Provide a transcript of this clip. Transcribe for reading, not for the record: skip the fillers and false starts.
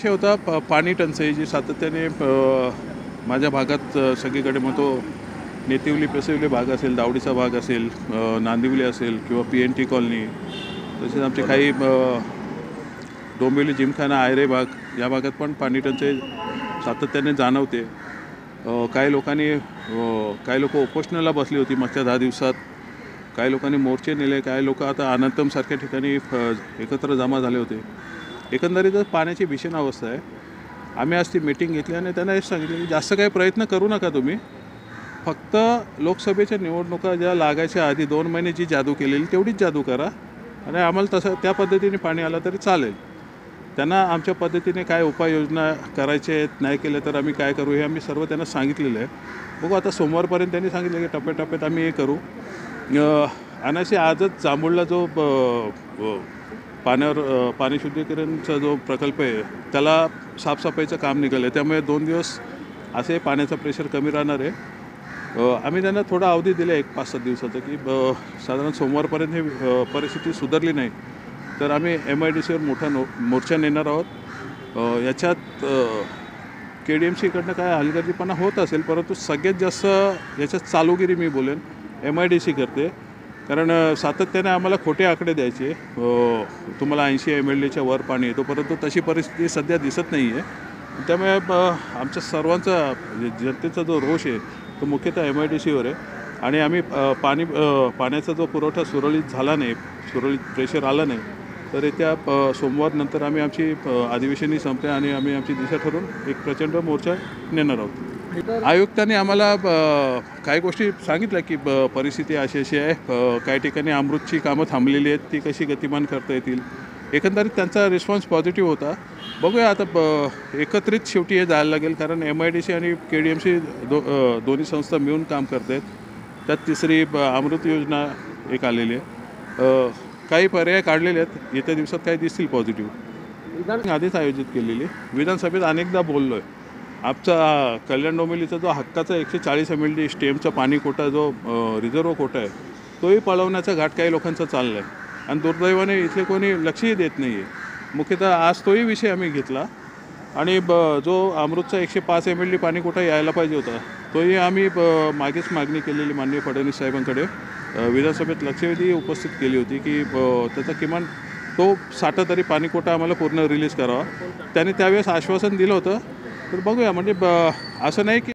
विषय होता पाणी टंचाई जी सातत्याने माझ्या भागात सगळीकडे मग तो नेतिवली पेसिवली भाग असेल, दावडीचा भाग असेल, नांदिवली असेल किंवा PNT कॉलनी, तसेच आमचे काही डोंबिवली जिमखाना आयरे भाग या भागात पण पाणी टंचाई सातत्याने जाणवते. काही लोकांनी काही लोक उपोषणाला बसली होती मागच्या 10 दिवसात. काही लोकांनी मोर्चे नेले, काही लोक आता अनंतमसारख्या ठिकाणी एकत्र जमा झाले होते. एकंदरीतच पाण्याची भीषण अवस्था आहे. आम्ही आज ती मीटिंग घेतली आणि त्यांना हेच सांगितलं की जास्त काही प्रयत्न करू नका तुम्ही. फक्त लोकसभेच्या निवडणुका ज्या लागायच्या आधी 2 महिने जी जादू केलेली तेवढीच जादू करा आणि आम्हाला तसं त्या पद्धतीने पाणी आलं तरी चालेल. त्यांना आमच्या पद्धतीने काय उपाययोजना करायचे आहेत, नाही केले तर आम्ही काय करू हे आम्ही सर्व त्यांना सांगितलेलं आहे. बघू आता सोमवारपर्यंत त्यांनी सांगितलं की टप्प्याटप्प्यात आम्ही हे करू. अनाशी आजच जांभूळला जो पाणी शुद्धीकरणचा जो प्रकल्प आहे त्याला साफसफाईचं काम निघालं आहे. त्यामुळे 2 दिवस असे पाण्याचा प्रेशर कमी राहणार आहे. आम्ही त्यांना थोडा अवधी दिला 1-5-7 दिवसाचा की साधारण सोमवारपर्यंत हे परिस्थिती सुधारली नाही तर आम्ही MIDCवर मोठा मोर्चा नेणार आहोत. याच्यात KDMCकडनं काय हलगर्जीपणा होत असेल, परंतु सगळ्यात जास्त याच्यात चालूगिरी मी बोलेन MIDC करते. कारण सातत्याने आम्हाला खोटे आकडे द्यायचे, तुम्हाला 80 MLDच्या वर पाणी येतो, परंतु तशी परिस्थिती सध्या दिसत नाही आहे. त्यामुळे आमच्या सर्वांचा जनतेचा जो रोष आहे तो मुख्यतः MIDCवर आहे. आणि आम्ही पाण्याचा जो पुरवठा सुरळीत झाला नाही, सुरळीत प्रेशर आलं नाही तर येत्या सोमवारनंतर आम्ही आमची अधिवेशनही संपते आणि आम्ही आमची दिशा ठरवून एक प्रचंड मोर्चा नेणार आहोत. आयुक्तांनी आम्हाला काही गोष्टी सांगितल्या की परिस्थिती अशी आहे, काही ठिकाणी अमृतची कामं थांबलेली आहेत, ती कशी गतिमान करता येतील. एकंदरीत त्यांचा रिस्पॉन्स पॉझिटिव्ह होता. बघूया आता एकत्रित शेवटी हे जायला लागेल, कारण MIDC आणि KDMC दोन्ही संस्था मिळून काम करत आहेत. त्यात तिसरी अमृत योजना एक आलेली आहे. काही पर्याय काढलेले आहेत, येत्या दिवसात काही दिसतील पॉझिटिव्ह. आधीच आयोजित केलेली विधानसभेत अनेकदा बोललो आहे. आमचा कल्याण डोंबिवलीचा जो हक्काचा 140 MLD स्टेमचा पाणी कोटा जो रिझर्व कोटा आहे तोही पळवण्याचा घाट काही लोकांचा चालला आहे आणि दुर्दैवाने इथले कोणी लक्षही देत नाही आहे. मुख्यतः आज तोही विषय आम्ही घेतला आणि जो अमृतचा 105 MLD पाणी कोटा यायला पाहिजे होता तोही आम्ही मागेच मागणी केलेली माननीय फडणवीस साहेबांकडे विधानसभेत लक्षवेधी उपस्थित केली होती की त्याचा किमान तो साठा तरी पाणी कोटा आम्हाला पूर्ण रिलीज करावा. त्याने त्यावेळेस आश्वासन दिलं होतं. तर बघूया, म्हणजे असं नाही की